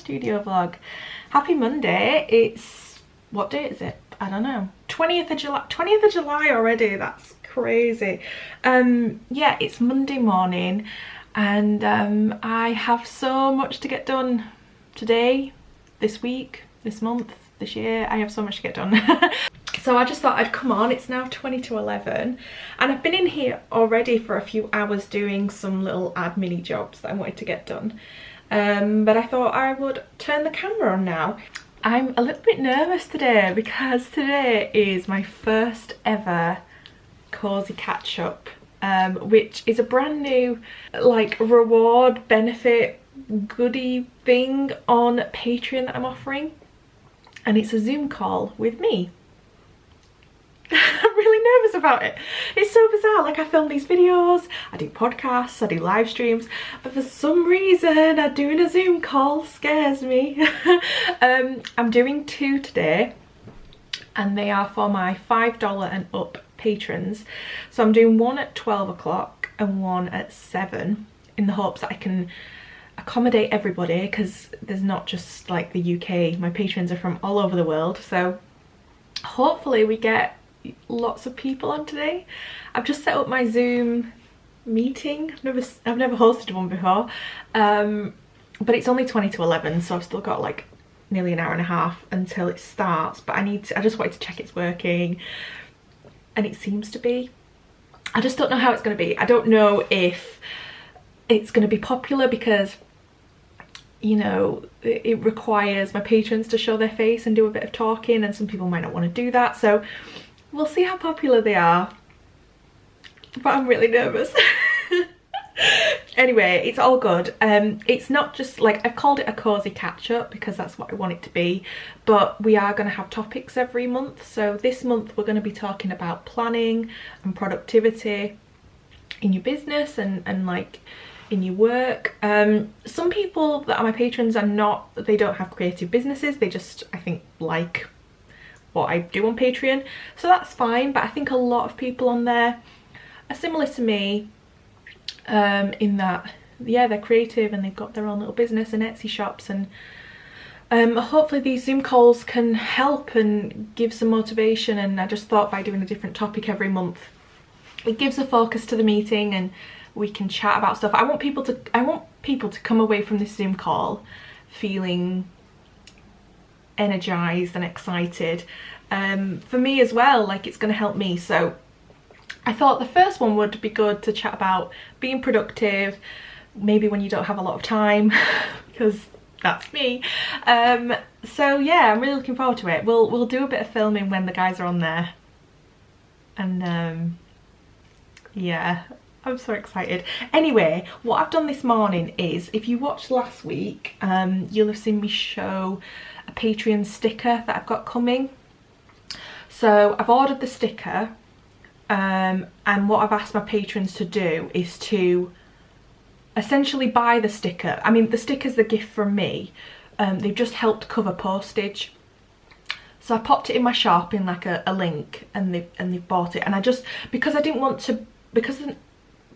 studio vlog. Happy Monday. It's, what day is it? I don't know. 20th of July. 20th of July already. That's crazy. Yeah, it's Monday morning and I have so much to get done today, this week, this month, this year. I have so much to get done. So I just thought I'd come on. It's now 20 to 11 and I've been in here already for a few hours doing some little admin jobs that I wanted to get done. But I thought I would turn the camera on now. I'm a little bit nervous today because today is my first ever cozy catch up, which is a brand new like reward benefit goodie thing on Patreon that I'm offering, and it's a Zoom call with me. I'm really nervous about it. It's so bizarre. Like, I film these videos, I do podcasts, I do live streams, but for some reason doing a Zoom call scares me. I'm doing 2 today and they are for my $5 and up patrons. So I'm doing one at 12 o'clock and one at 7 in the hopes that I can accommodate everybody, because there's not just like the UK. My patrons are from all over the world, so hopefully we get lots of people on today. I've just set up my Zoom meeting. I've never hosted one before, but it's only 20 to 11, so I've still got like nearly an hour and a half until it starts. But I just wanted to check it's working, and it seems to be. I just don't know how it's going to be. I don't know if it's going to be popular because, you know, it requires my patrons to show their face and do a bit of talking, and some people might not want to do that, so we'll see how popular they are. But I'm really nervous. Anyway, it's all good. It's not just like, I've called it a cozy catch up because that's what I want it to be, but we are going to have topics every month. So this month we're going to be talking about planning and productivity in your business and like in your work. Some people that are my patrons are not, they don't have creative businesses, they just, I think, like what I do on Patreon, so that's fine. But I think a lot of people on there are similar to me, in that, yeah, they're creative and they've got their own little business and Etsy shops, and hopefully these Zoom calls can help and give some motivation. And I just thought by doing a different topic every month, it gives a focus to the meeting and we can chat about stuff. I want people to come away from this Zoom call feeling energized and excited, for me as well, like it's going to help me. So I thought the first one would be good to chat about being productive, maybe when you don't have a lot of time, because that's me. So yeah, I'm really looking forward to it. We'll do a bit of filming when the guys are on there, and yeah, I'm so excited. Anyway, what I've done this morning is, if you watched last week, you'll have seen me show a Patreon sticker that I've got coming. So I've ordered the sticker, and what I've asked my patrons to do is to essentially buy the sticker. I mean, the sticker's the gift from me. They've just helped cover postage. So I popped it in my shop in like a link, and they've bought it. And I just, because I didn't want to, because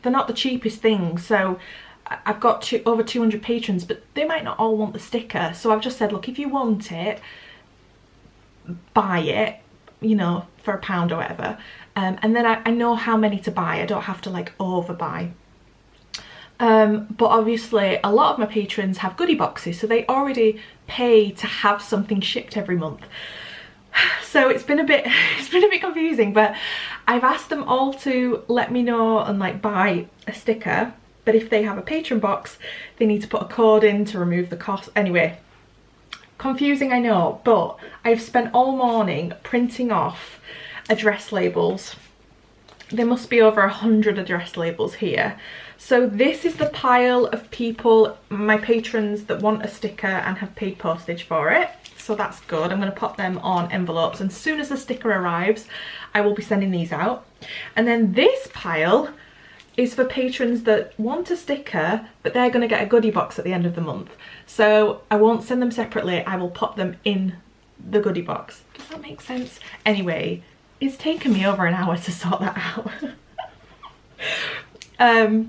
they're not the cheapest thing, so I've got over 200 patrons, but they might not all want the sticker. So I've just said, look, if you want it, buy it, you know, for £1 or whatever. And then I know how many to buy. I don't have to like overbuy. But obviously a lot of my patrons have goodie boxes, so they already pay to have something shipped every month. So it's been a bit confusing, but I've asked them all to let me know and like buy a sticker. But if they have a patron box, they need to put a code in to remove the cost. Anyway, confusing, I know, but I've spent all morning printing off address labels. There must be over 100 address labels here. So this is the pile of people, my patrons, that want a sticker and have paid postage for it. So that's good. I'm going to pop them on envelopes, and as soon as the sticker arrives, I will be sending these out. And then this pile is for patrons that want a sticker, but they're going to get a goodie box at the end of the month. So I won't send them separately, I will pop them in the goodie box. Does that make sense? Anyway, it's taken me over an hour to sort that out.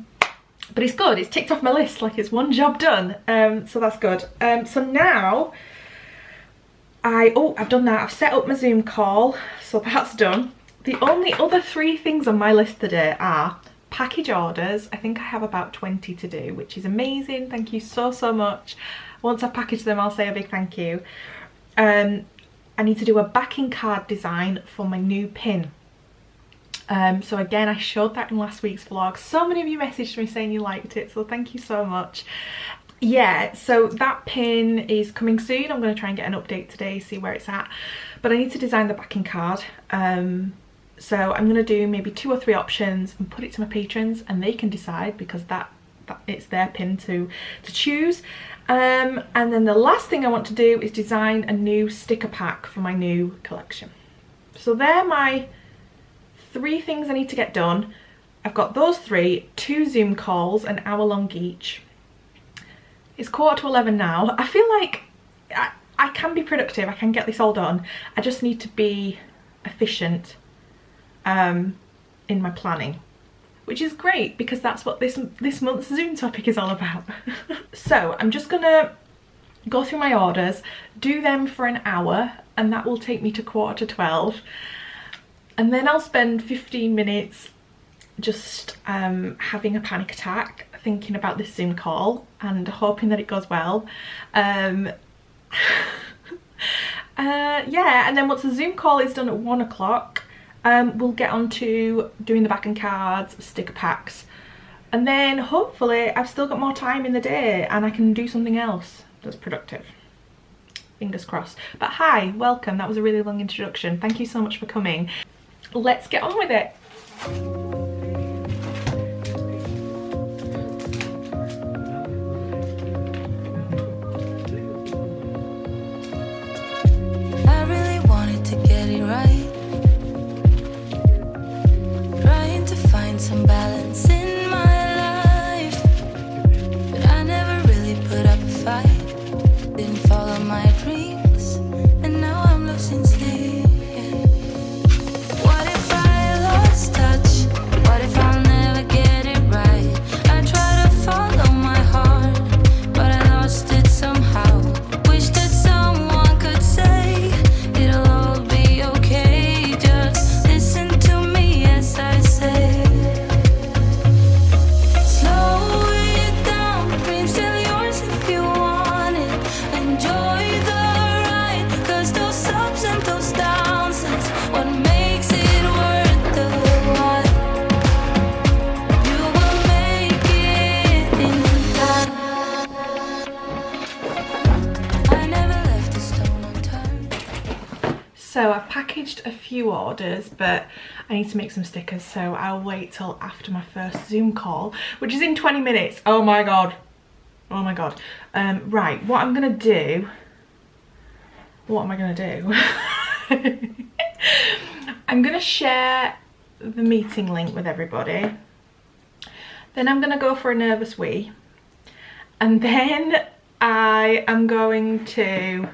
but it's good, it's ticked off my list, like it's one job done, so that's good. So now I've done that, I've set up my Zoom call, so that's done. The only other 3 things on my list today are package orders. I think I have about 20 to do, which is amazing. Thank you so much. Once I've packaged them, I'll say a big thank you. I need to do a backing card design for my new pin. So again, I showed that in last week's vlog. So many of you messaged me saying you liked it, so thank you so much. Yeah, so that pin is coming soon. I'm going to try and get an update today, see where it's at. But I need to design the backing card. So I'm going to do maybe 2 or 3 options and put it to my patrons, and they can decide, because that it's their pin to choose. And then the last thing I want to do is design a new sticker pack for my new collection. So they're my 3 things I need to get done. I've got those 3, 2 Zoom calls, an hour long each. It's 11:15 now. I feel like I can be productive, I can get this all done. I just need to be efficient in my planning, which is great because that's what this month's Zoom topic is all about. So I'm just gonna go through my orders, do them for an hour, and that will take me to 11:45, and then I'll spend 15 minutes just having a panic attack, thinking about this Zoom call and hoping that it goes well. Yeah, and then once the Zoom call is done at 1 o'clock, we'll get on to doing the backing cards, sticker packs, and then hopefully I've still got more time in the day and I can do something else that's productive. Fingers crossed. But hi, welcome. That was a really long introduction. Thank you so much for coming. Let's get on with it. Some balance in my life, but I never really put up a fight. Didn't follow my dreams, and now I'm losing sleep. What if I lost touch? What if I'll never get it right? I try to follow my heart, but I lost it somehow. Wish that someone could say it'll all be okay. Just listen to me as I say. So I've packaged a few orders, but I need to make some stickers, so I'll wait till after my first Zoom call, which is in 20 minutes. Oh my god. Oh my god. Right, what I'm gonna do... What am I gonna do? I'm gonna share the meeting link with everybody. Then I'm gonna go for a nervous wee. And then I am going to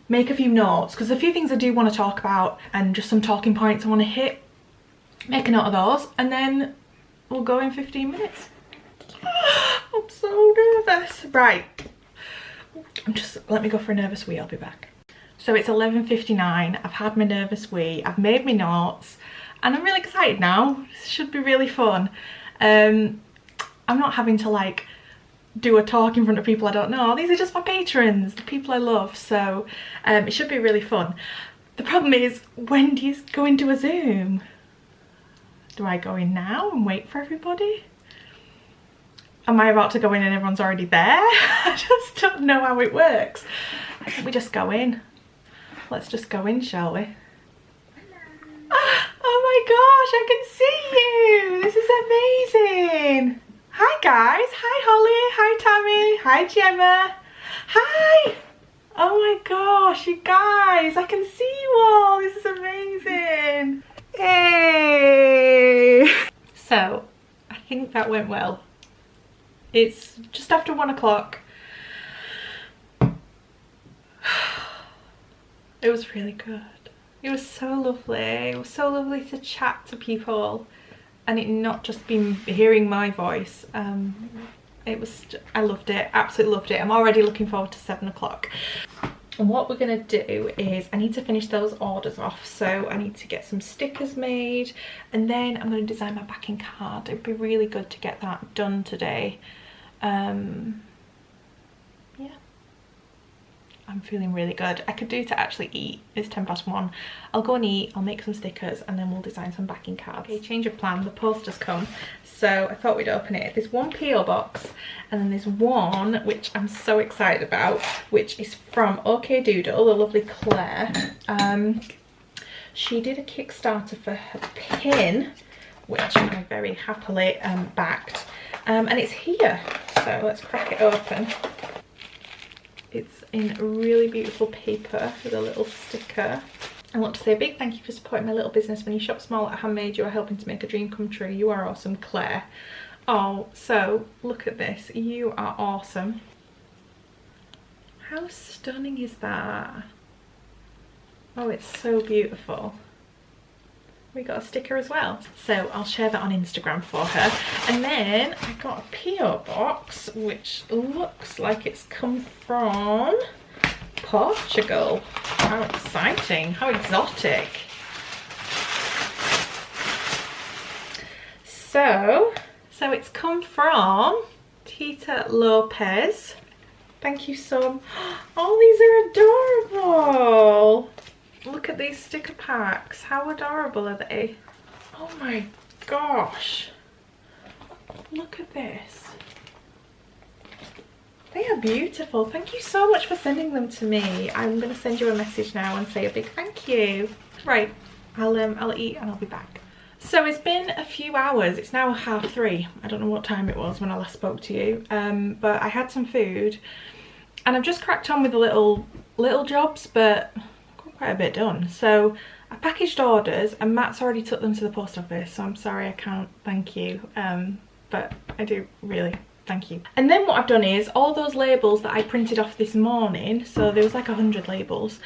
make a few notes, because a few things I do want to talk about and just some talking points I want to hit. Make a note of those, and then we'll go in 15 minutes. I'm so nervous. Right, let me go for a nervous wee, I'll be back. So it's 11:59, I've had my nervous wee, I've made my notes, and I'm really excited now. This should be really fun. I'm not having to like do a talk in front of people I don't know. These are just my patrons, the people I love, so it should be really fun. The problem is, when do you go into a Zoom? Do I go in now and wait for everybody? Am I about to go in and everyone's already there? I just don't know how it works. I think we just go in. Let's just go in, shall we? Oh my gosh, I can see you! This is amazing! Hi guys, hi Holly, hi Tammy, hi Gemma, hi! Oh my gosh, you guys, I can see you all, this is amazing! Hey! So, I think that went well. It's just after 1 o'clock. It was really good. It was so lovely. It was so lovely to chat to people. and it not just been hearing my voice. I loved it, absolutely loved it. I'm already looking forward to 7 o'clock. And what we're going to do is I need to finish those orders off, so I need to get some stickers made, and then I'm going to design my backing card. It'd be really good to get that done today. Yeah, I'm feeling really good. I could do to actually eat. It's 1:10. I'll go and eat, I'll make some stickers, and then we'll design some backing cards. Okay, change of plan, the post has come, so I thought we'd open it. There's one PO box, and then there's one which I'm so excited about, which is from OK Doodle, the lovely Claire. She did a Kickstarter for her pin, which I very happily backed, and it's here, so let's crack it open. It's in really beautiful paper with a little sticker. I want to say a big thank you for supporting my little business. When you shop small at Handmade, you are helping to make a dream come true. You are awesome, Claire. Oh, so look at this. You are awesome. How stunning is that? Oh, it's so beautiful. We got a sticker as well, so I'll share that on Instagram for her. And then I got a PO box which looks like it's come from Portugal. How exciting, how exotic. So it's come from Tita Lopez. Thank you so much. Oh, these are adorable. Look at these sticker packs. How adorable are they? Oh my gosh. Look at this. They are beautiful. Thank you so much for sending them to me. I'm going to send you a message now and say a big thank you. Right, I'll eat and I'll be back. So it's been a few hours. It's now 3:30. I don't know what time it was when I last spoke to you. But I had some food and I've just cracked on with the little jobs, but quite a bit done. So I packaged orders and Matt's already took them to the post office, so I'm sorry I can't thank you, but I do really thank you. And then what I've done is all those labels that I printed off this morning, so there was like 100 labels,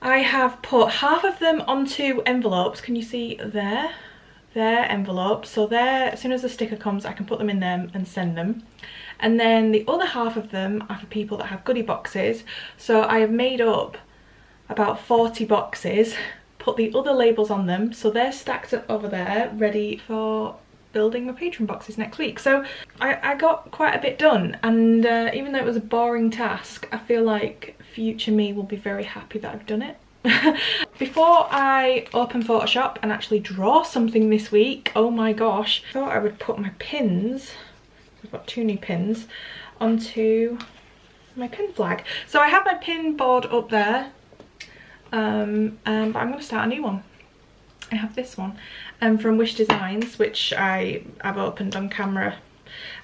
I have put half of them onto envelopes. Can you see there? They're envelopes, so there, as soon as the sticker comes I can put them in them and send them. And then the other half of them are for people that have goodie boxes, so I have made up about 40 boxes, put the other labels on them, so they're stacked up over there ready for building my patron boxes next week. So I got quite a bit done, and even though it was a boring task, I feel like future me will be very happy that I've done it. Before I open Photoshop and actually draw something this week, oh my gosh, I thought I would put my pins, I've got 2 new pins, onto my pin flag. So I have my pin board up there, but I'm going to start a new one. I have this one from Wish Designs, which I've opened on camera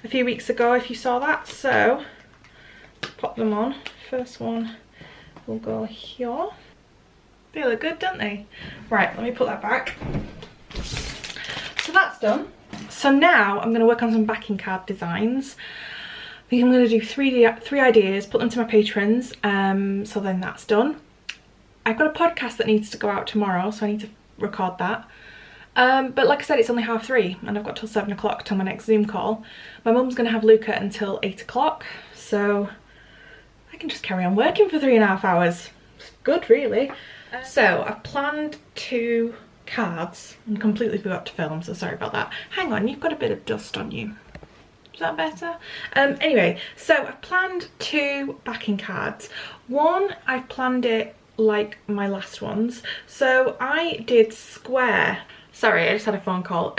a few weeks ago, if you saw that. So pop them on. First one will go here. They look good, don't they? Right, let me put that back. So that's done. So now I'm going to work on some backing card designs. I think I'm going to do three ideas, put them to my patrons, so then that's done. I've got a podcast that needs to go out tomorrow, so I need to record that. But like I said, it's only 3:30 and I've got till 7 o'clock till my next Zoom call. My mum's going to have Luca until 8 o'clock, so I can just carry on working for 3.5 hours. It's good, really. So I've planned 2 cards and completely forgot to film, so sorry about that. Hang on, you've got a bit of dust on you. Is that better? Anyway, so I've planned 2 backing cards. One, I've planned it like my last ones. So I did square. Sorry, I just had a phone call.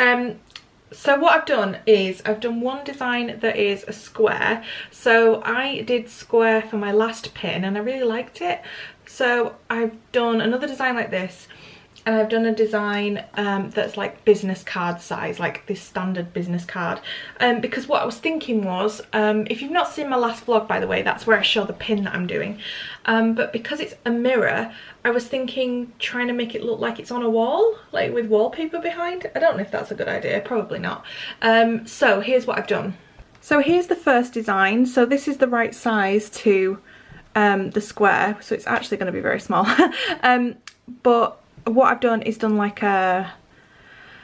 So what I've done is I've done one design that is a square. So I did square for my last pin and I really liked it. So I've done another design like this, and I've done a design that's like business card size, like this standard business card, because what I was thinking was, if you've not seen my last vlog, by the way, that's where I show the pin that I'm doing, but because it's a mirror, I was thinking trying to make it look like it's on a wall, like with wallpaper behind. I don't know if that's a good idea, probably not. So here's what I've done. So here's the first design. So this is the right size to the square, so it's actually going to be very small. But what I've done is done like a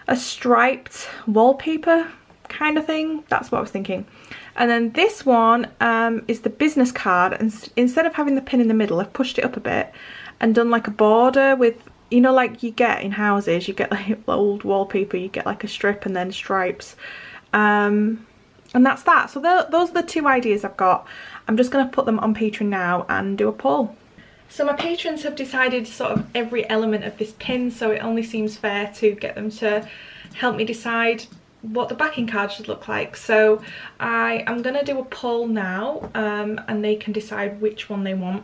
a striped wallpaper kind of thing. That's what I was thinking. And then this one is the business card, and instead of having the pin in the middle, I've pushed it up a bit and done like a border with, you know, like you get in houses, you get like old wallpaper, you get like a strip and then stripes, and that's that. So those are the two ideas I've got. I'm just going to put them on Patreon now and do a poll. So my patrons have decided sort of every element of this pin, so it only seems fair to get them to help me decide what the backing card should look like. So I am going to do a poll now, and they can decide which one they want,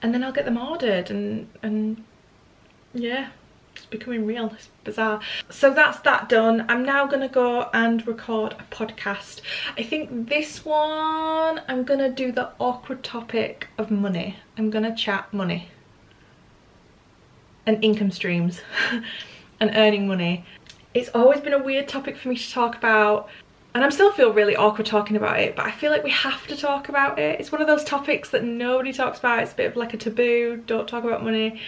and then I'll get them ordered, and yeah, it's becoming real. It's bizarre. So that's that done. I'm now going to go and record a podcast. I think this one I'm going to do the awkward topic of money. I'm going to chat money and income streams and earning money. It's always been a weird topic for me to talk about, and I still feel really awkward talking about it, but I feel like we have to talk about it. It's one of those topics that nobody talks about. It's a bit of like a taboo. Don't talk about money.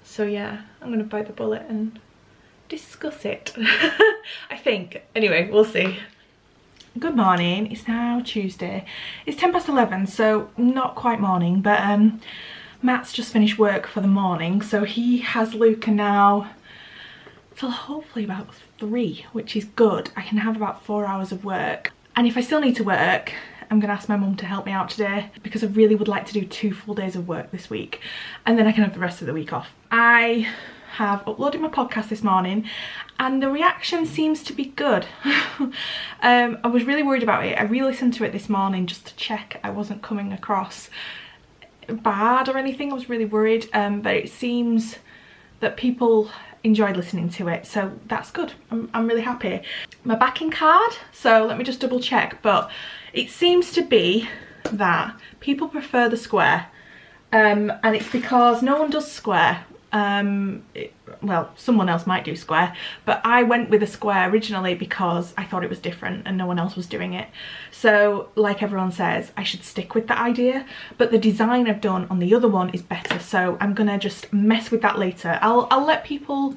So yeah, I'm gonna bite the bullet and discuss it. I think. Anyway, we'll see. Good morning. It's now Tuesday. It's 11:10, so not quite morning, but Matt's just finished work for the morning, so he has Luca now till hopefully about 3, which is good. I can have about 4 hours of work, and if I still need to work, I'm gonna ask my mum to help me out today, because I really would like to do 2 full days of work this week, and then I can have the rest of the week off. I have uploaded my podcast this morning and the reaction seems to be good. I was really worried about it. I re-listened to it this morning just to check I wasn't coming across bad or anything. I was really worried, but it seems that people enjoyed listening to it, so that's good. I'm really happy. My backing card, so let me just double check, but it seems to be that people prefer the square, and it's because no one does square. Well, someone else might do square, but I went with a square originally because I thought it was different and no one else was doing it. So like everyone says, I should stick with that idea, but the design I've done on the other one is better, so I'm gonna just mess with that later. I'll let people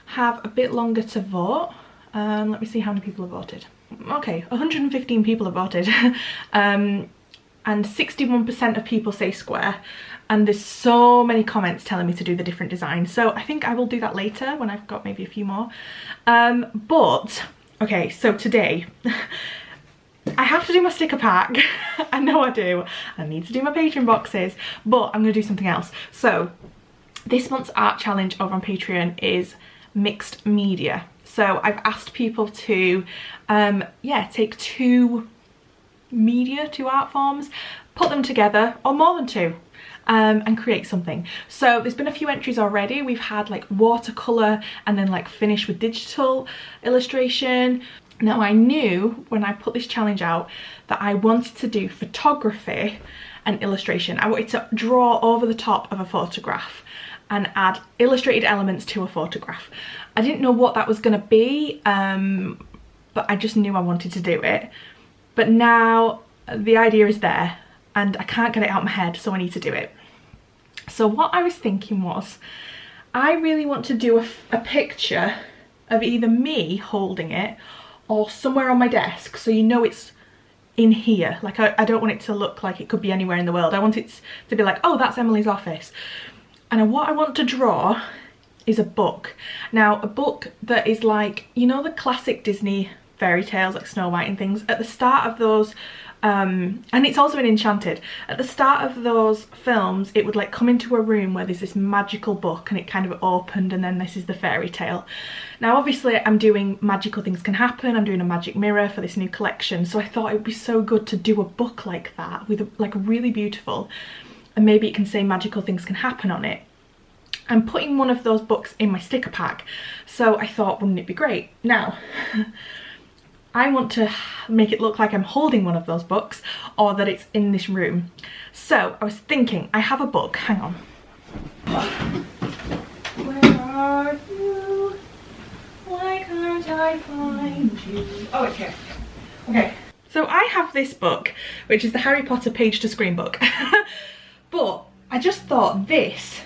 have a bit longer to vote. Let me see how many people have voted. Okay, 115 people have voted. And 61% of people say square, and there's so many comments telling me to do the different designs, so I think I will do that later when I've got maybe a few more. But okay, so today I have to do my sticker pack. I know I do. I need to do my Patreon boxes, but I'm gonna do something else. So this month's art challenge over on Patreon is mixed media, so I've asked people to yeah, take 2 art forms, put them together, or more than 2, and create something. So there's been a few entries already. We've had like watercolor and then like finish with digital illustration. Now I knew when I put this challenge out that I wanted to do photography and illustration. I wanted to draw over the top of a photograph and add illustrated elements to a photograph. I didn't know what that was going to be, but I just knew I wanted to do it. But now the idea is there and I can't get it out of my head, so I need to do it. So what I was thinking was, I really want to do a picture of either me holding it or somewhere on my desk, so you know it's in here. Like I don't want it to look like it could be anywhere in the world. I want it to be like, oh, that's Emily's office. And what I want to draw is a book. Now, a book that is like, you know, the classic Disney fairy tales like Snow White and things. At the start of those, and it's also in Enchanted, at the start of those films it would like come into a room where there's this magical book and it kind of opened and then this is the fairy tale. Now obviously I'm doing magical things can happen, I'm doing a magic mirror for this new collection, so I thought it would be so good to do a book like that with like really beautiful, and maybe it can say magical things can happen on it. I'm putting one of those books in my sticker pack, so I thought, wouldn't it be great? Now I want to make it look like I'm holding one of those books or that it's in this room. So I was thinking, I have a book, hang on. Where are you? Why can't I find you? Oh, it's here. Okay, so I have this book, which is the Harry Potter page to screen book. But I just thought this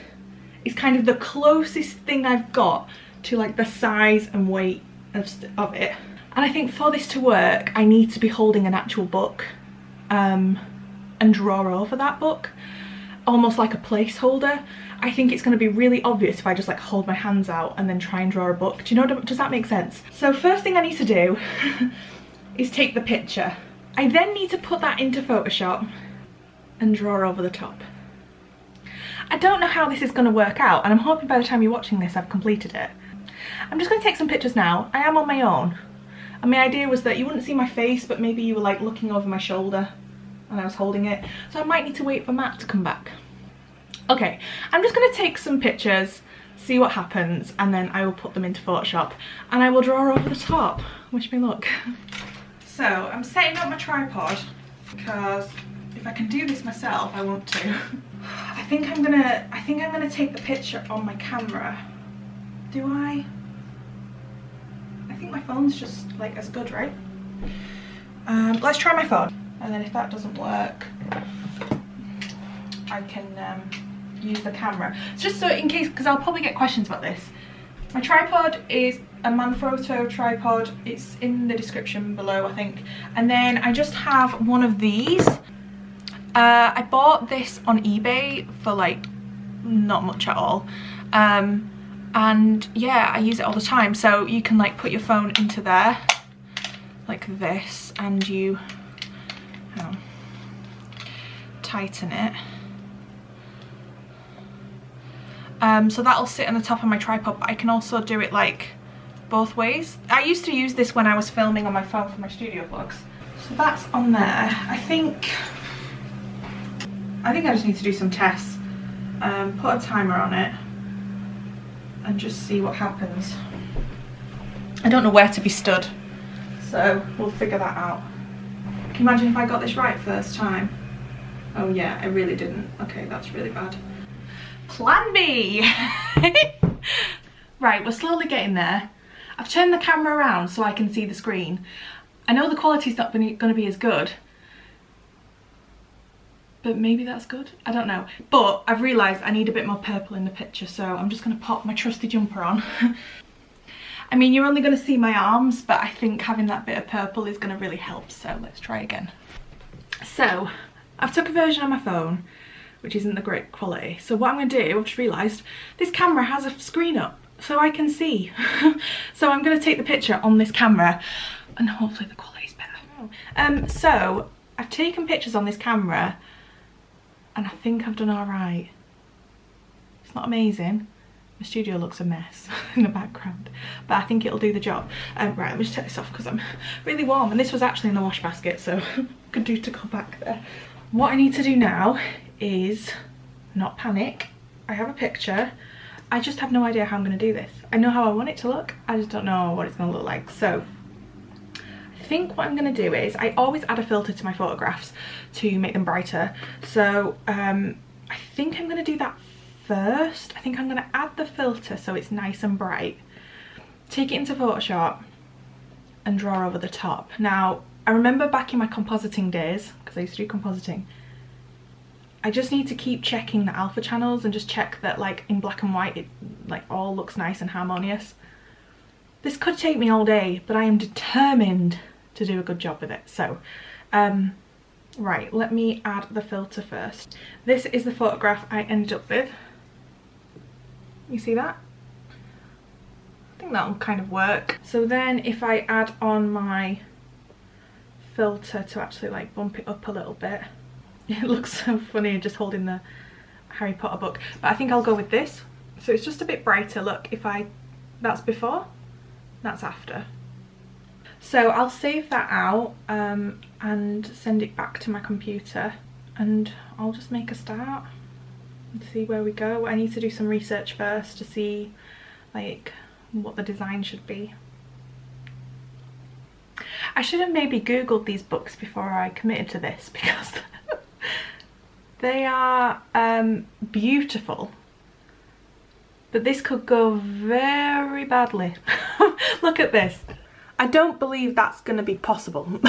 is kind of the closest thing I've got to like the size and weight of it. And I think for this to work, I need to be holding an actual book and draw over that book, almost like a placeholder. I think it's going to be really obvious if I just like hold my hands out and then try and draw a book. Do you know, does that make sense? So first thing I need to do is take the picture. I then need to put that into Photoshop and draw over the top. I don't know how this is going to work out, and I'm hoping by the time you're watching this I've completed it. I'm just going to take some pictures now. I am on my own, and my idea was that you wouldn't see my face, but maybe you were like looking over my shoulder and I was holding it, so I might need to wait for Matt to come back. Okay, I'm just going to take some pictures, see what happens, and then I will put them into Photoshop and I will draw over the top. Wish me luck. So I'm setting up my tripod because if I can do this myself, I want to. I think I'm gonna take the picture on my camera. Do I? I think my phone's just like as good, right? Let's try my phone, and then if that doesn't work, I can use the camera. Just so in case, because I'll probably get questions about this. My tripod is a Manfrotto tripod. It's in the description below, I think. And then I just have one of these. I bought this on eBay for like not much at all. And yeah, I use it all the time. So you can like put your phone into there like this, and you tighten it. So that'll sit on the top of my tripod, but I can also do it like both ways. I used to use this when I was filming on my phone for my studio vlogs. So that's on there. I think I just need to do some tests, put a timer on it and just see what happens. I don't know where to be stood, so we'll figure that out. Can you imagine if I got this right first time? Oh yeah, I really didn't. Okay, that's really bad. Plan B! Right, we're slowly getting there. I've turned the camera around so I can see the screen. I know the quality's not going to be as good, but maybe that's good, I don't know. But I've realised I need a bit more purple in the picture, so I'm just going to pop my trusty jumper on. I mean, you're only going to see my arms, but I think having that bit of purple is going to really help, so let's try again. So, I've took a version on my phone, which isn't the great quality. So what I'm going to do, I've just realised, this camera has a screen up, so I can see. So I'm going to take the picture on this camera, and hopefully the quality's better. So, I've taken pictures on this camera, and I think I've done alright. It's not amazing. The studio looks a mess in the background, but I think it'll do the job. Right, let me just take this off because I'm really warm, and this was actually in the wash basket, so could do to go back there. What I need to do now is not panic. I have a picture. I just have no idea how I'm going to do this. I know how I want it to look, I just don't know what it's going to look like. So I think what I'm going to do is, I always add a filter to my photographs to make them brighter. So I think I'm going to do that first. I think I'm going to add the filter so it's nice and bright, take it into Photoshop and draw over the top. Now I remember back in my compositing days, because I used to do compositing, I just need to keep checking the alpha channels and just check that like in black and white it like all looks nice and harmonious. This could take me all day, but I am determined to do a good job with it. So right, let me add the filter first. This is the photograph I ended up with. You see that? I think that'll kind of work. So then if I add on my filter to actually like bump it up a little bit, it looks so funny just holding the Harry Potter book, but I think I'll go with this. So it's just a bit brighter. Look, if that's before, that's after. So I'll save that out and send it back to my computer, and I'll just make a start and see where we go. I need to do some research first to see like what the design should be. I should have maybe googled these books before I committed to this, because they are beautiful, but this could go very badly. Look at this. I don't believe that's going to be possible.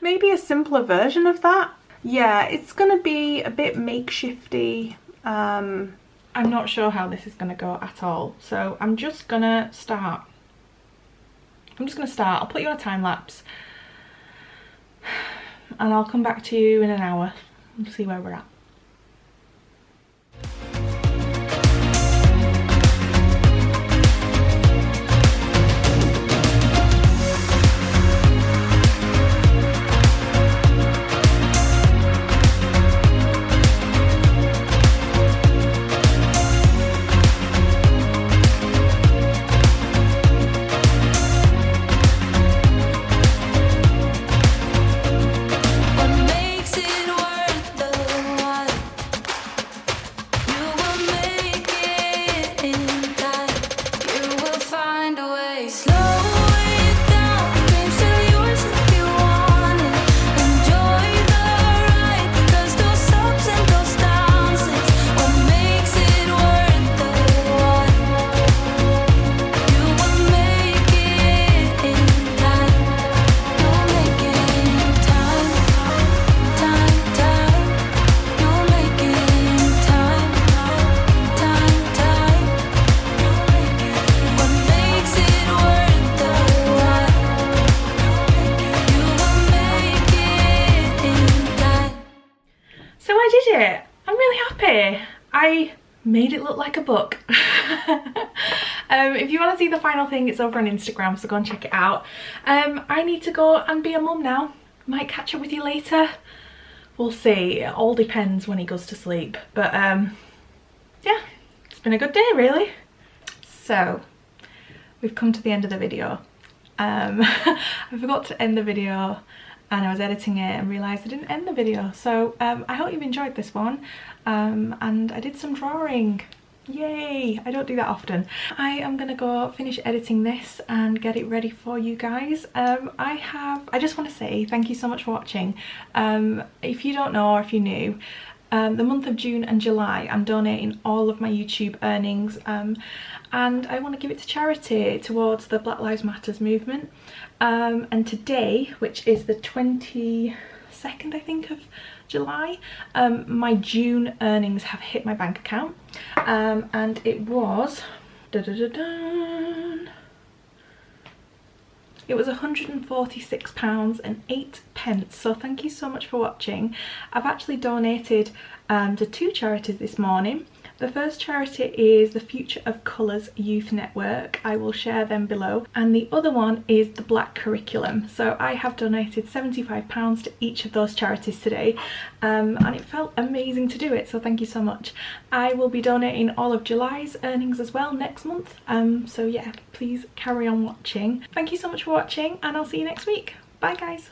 Maybe a simpler version of that. Yeah, it's going to be a bit makeshifty. I I'm not sure how this is going to go at all. So I'm just going to start. I'll put you on a time lapse and I'll come back to you in an hour and see where we're at. I made it look like a book. If you want to see the final thing, it's over on Instagram, so go and check it out. I need to go and be a mum now. Might catch up with you later. We'll see. It all depends when he goes to sleep. But yeah, it's been a good day really. So we've come to the end of the video. I forgot to end the video and I was editing it and realised I didn't end the video. So I hope you've enjoyed this one. And I did some drawing. Yay! I don't do that often. I am gonna go finish editing this and get it ready for you guys. I just want to say thank you so much for watching. If you don't know or if you're new, the month of June and July I'm donating all of my YouTube earnings and I want to give it to charity towards the Black Lives Matters movement. And today, which is the 22nd I think of July, my June earnings have hit my bank account, and it was it was £146.08. So thank you so much for watching. I've actually donated to 2 charities this morning. The first charity is the Future of Colours Youth Network. I will share them below. And the other one is the Black Curriculum. So I have donated £75 to each of those charities today. And it felt amazing to do it, so thank you so much. I will be donating all of July's earnings as well next month. So yeah, please carry on watching. Thank you so much for watching and I'll see you next week. Bye guys.